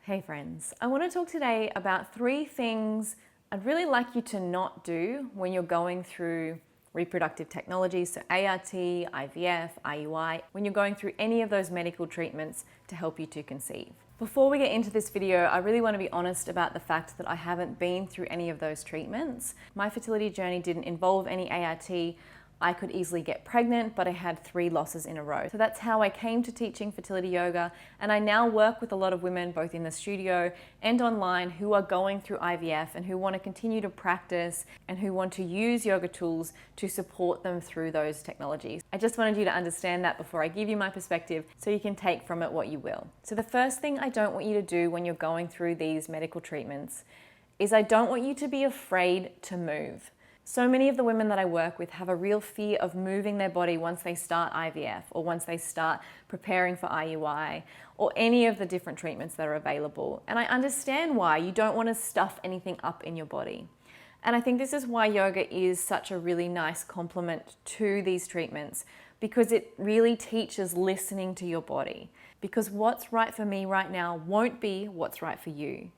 Hey friends, I want to talk today about 3 things I'd really like you to not do when you're going through reproductive technologies, so ART, IVF, IUI, when you're going through any of those medical treatments to help you to conceive. Before we get into this video, I really want to be honest about the fact that I haven't been through any of those treatments. My fertility journey didn't involve any ART. I could easily get pregnant, but I had 3 losses in a row. So that's how I came to teaching fertility yoga. And I now work with a lot of women, both in the studio and online, who are going through IVF and who want to continue to practice and who want to use yoga tools to support them through those technologies. I just wanted you to understand that before I give you my perspective so you can take from it what you will. So the first thing I don't want you to do when you're going through these medical treatments is I don't want you to be afraid to move. So many of the women that I work with have a real fear of moving their body once they start IVF or once they start preparing for IUI or any of the different treatments that are available. And I understand why. You don't want to stuff anything up in your body. And I think this is why yoga is such a really nice complement to these treatments, because it really teaches listening to your body. Because what's right for me right now won't be what's right for you.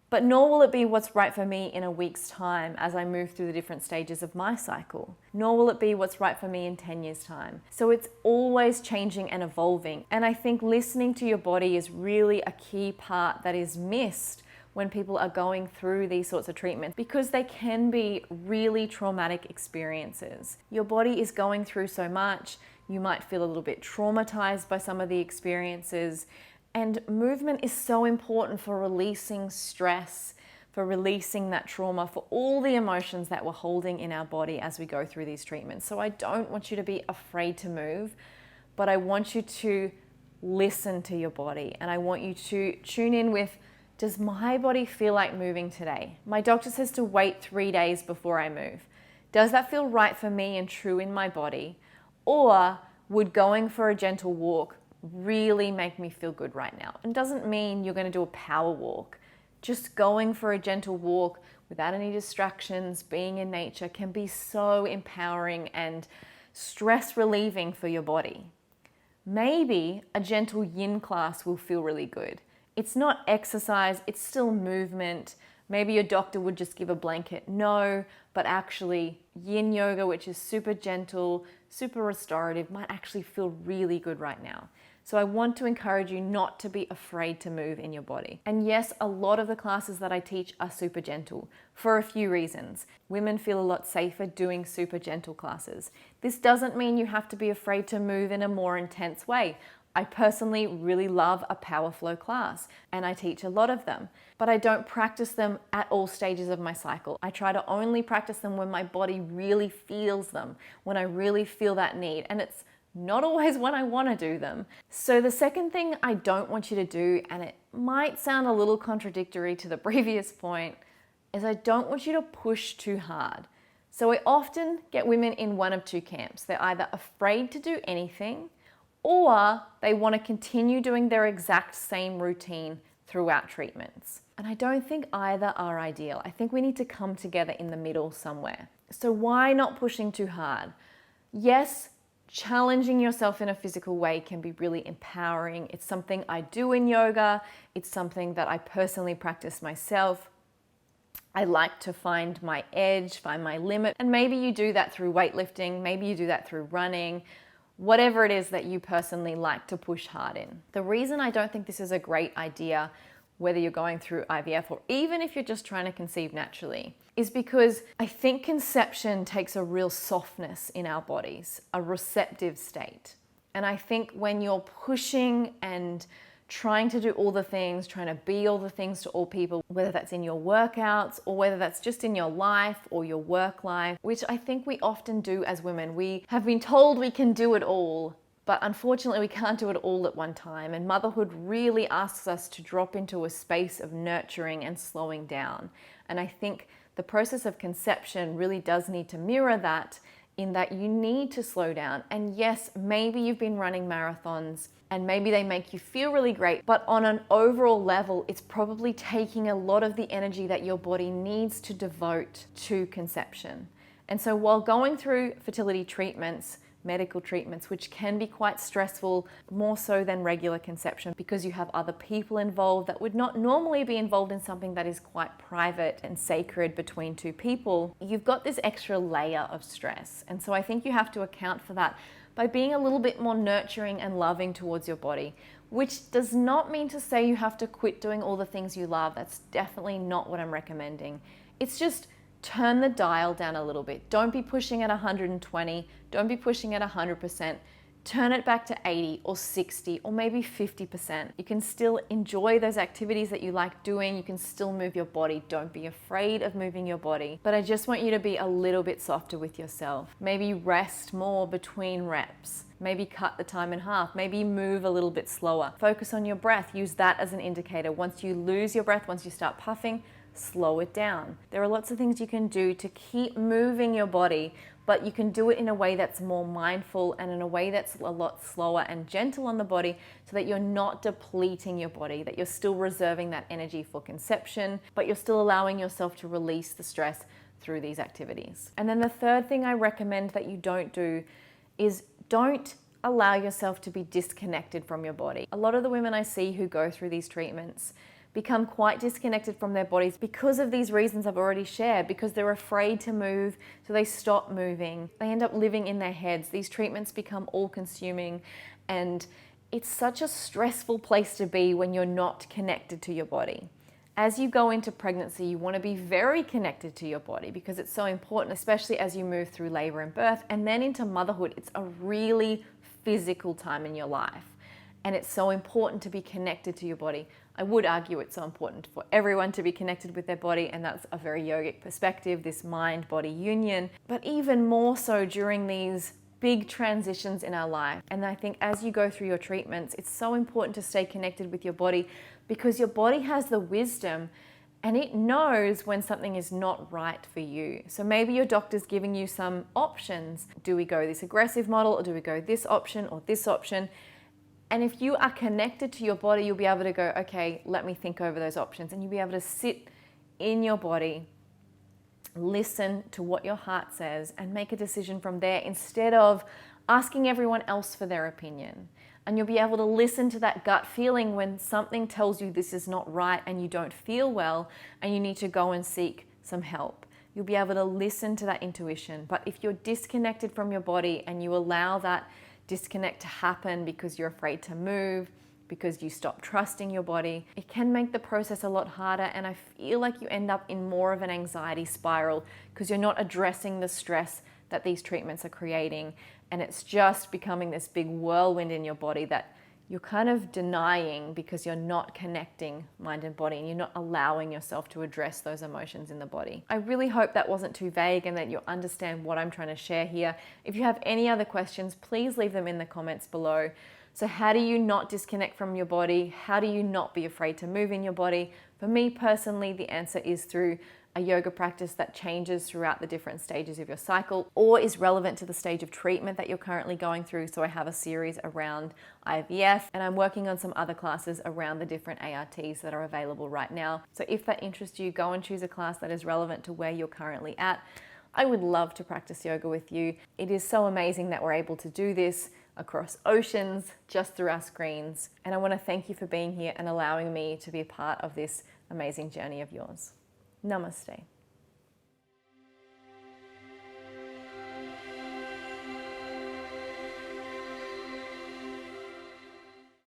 But nor will it be what's right for me in a week's time as I move through the different stages of my cycle. Nor will it be what's right for me in 10 years' time. So it's always changing and evolving. And I think listening to your body is really a key part that is missed when people are going through these sorts of treatments, because they can be really traumatic experiences. Your body is going through so much. You might feel a little bit traumatized by some of the experiences. And movement is so important for releasing stress, for releasing that trauma, for all the emotions that we're holding in our body as we go through these treatments. So I don't want you to be afraid to move, but I want you to listen to your body. And I want you to tune in with, does my body feel like moving today? My doctor says to wait 3 days before I move. Does that feel right for me and true in my body? Or would going for a gentle walk really make me feel good right now? And doesn't mean you're going to do a power walk. Just going for a gentle walk without any distractions, being in nature, can be so empowering and stress relieving for your body. Maybe a gentle yin class will feel really good. It's not exercise, it's still movement. Maybe your doctor would just give a blanket no, but actually yin yoga, which is super gentle, super restorative, might actually feel really good right now. So I want to encourage you not to be afraid to move in your body. And yes, a lot of the classes that I teach are super gentle for a few reasons. Women feel a lot safer doing super gentle classes. This doesn't mean you have to be afraid to move in a more intense way. I personally really love a power flow class, and I teach a lot of them, but I don't practice them at all stages of my cycle. I try to only practice them when my body really feels them, when I really feel that need, and it's not always when I want to do them. So the second thing I don't want you to do, and it might sound a little contradictory to the previous point, is I don't want you to push too hard. So I often get women in one of 2 camps. They're either afraid to do anything, or they want to continue doing their exact same routine throughout treatments. And I don't think either are ideal. I think we need to come together in the middle somewhere. So why not pushing too hard? Yes, challenging yourself in a physical way can be really empowering. It's something I do in yoga. It's something that I personally practice myself. I like to find my edge, find my limit. And maybe you do that through weightlifting. Maybe you do that through running. Whatever it is that you personally like to push hard in. The reason I don't think this is a great idea, whether you're going through IVF or even if you're just trying to conceive naturally, is because I think conception takes a real softness in our bodies, a receptive state. And I think when you're pushing and trying to do all the things, trying to be all the things to all people, whether that's in your workouts or whether that's just in your life or your work life, which I think we often do as women. We have been told we can do it all, but unfortunately we can't do it all at one time. And motherhood really asks us to drop into a space of nurturing and slowing down. And I think the process of conception really does need to mirror that, in that you need to slow down. And yes, maybe you've been running marathons and maybe they make you feel really great, but on an overall level, it's probably taking a lot of the energy that your body needs to devote to conception. And so while going through fertility treatments medical treatments, which can be quite stressful, more so than regular conception, because you have other people involved that would not normally be involved in something that is quite private and sacred between two people. You've got this extra layer of stress. And so I think you have to account for that by being a little bit more nurturing and loving towards your body, which does not mean to say you have to quit doing all the things you love. That's definitely not what I'm recommending. It's just turn the dial down a little bit. Don't be pushing at 120. Don't be pushing at 100%. Turn it back to 80 or 60 or maybe 50%. You can still enjoy those activities that you like doing. You can still move your body. Don't be afraid of moving your body. But I just want you to be a little bit softer with yourself. Maybe rest more between reps. Maybe cut the time in half. Maybe move a little bit slower. Focus on your breath. Use that as an indicator. Once you lose your breath, once you start puffing, slow it down. There are lots of things you can do to keep moving your body, but you can do it in a way that's more mindful and in a way that's a lot slower and gentle on the body, so that you're not depleting your body, that you're still reserving that energy for conception, but you're still allowing yourself to release the stress through these activities. And then the third thing I recommend that you don't do is don't allow yourself to be disconnected from your body. A lot of the women I see who go through these treatments become quite disconnected from their bodies because of these reasons I've already shared, because they're afraid to move, so they stop moving. They end up living in their heads. These treatments become all-consuming, and it's such a stressful place to be when you're not connected to your body. As you go into pregnancy, you want to be very connected to your body because it's so important, especially as you move through labor and birth, and then into motherhood. It's a really physical time in your life, and it's so important to be connected to your body. I would argue it's so important for everyone to be connected with their body, and that's a very yogic perspective, this mind-body union, but even more so during these big transitions in our life. And I think as you go through your treatments, it's so important to stay connected with your body, because your body has the wisdom and it knows when something is not right for you. So maybe your doctor's giving you some options. Do we go this aggressive model, or do we go this option or this option? And if you are connected to your body, you'll be able to go, okay, let me think over those options. And you'll be able to sit in your body, listen to what your heart says, and make a decision from there instead of asking everyone else for their opinion. And you'll be able to listen to that gut feeling when something tells you this is not right and you don't feel well and you need to go and seek some help. You'll be able to listen to that intuition. But if you're disconnected from your body and you allow that disconnect to happen because you're afraid to move, because you stop trusting your body, it can make the process a lot harder, and I feel like you end up in more of an anxiety spiral because you're not addressing the stress that these treatments are creating, and it's just becoming this big whirlwind in your body that you're kind of denying because you're not connecting mind and body, and you're not allowing yourself to address those emotions in the body. I really hope that wasn't too vague and that you understand what I'm trying to share here. If you have any other questions, please leave them in the comments below. So how do you not disconnect from your body? How do you not be afraid to move in your body? For me personally, the answer is through a yoga practice that changes throughout the different stages of your cycle or is relevant to the stage of treatment that you're currently going through. So I have a series around IVF, and I'm working on some other classes around the different ARTs that are available right now. So if that interests you, go and choose a class that is relevant to where you're currently at. I would love to practice yoga with you. It is so amazing that we're able to do this across oceans just through our screens. And I want to thank you for being here and allowing me to be a part of this amazing journey of yours. Namaste.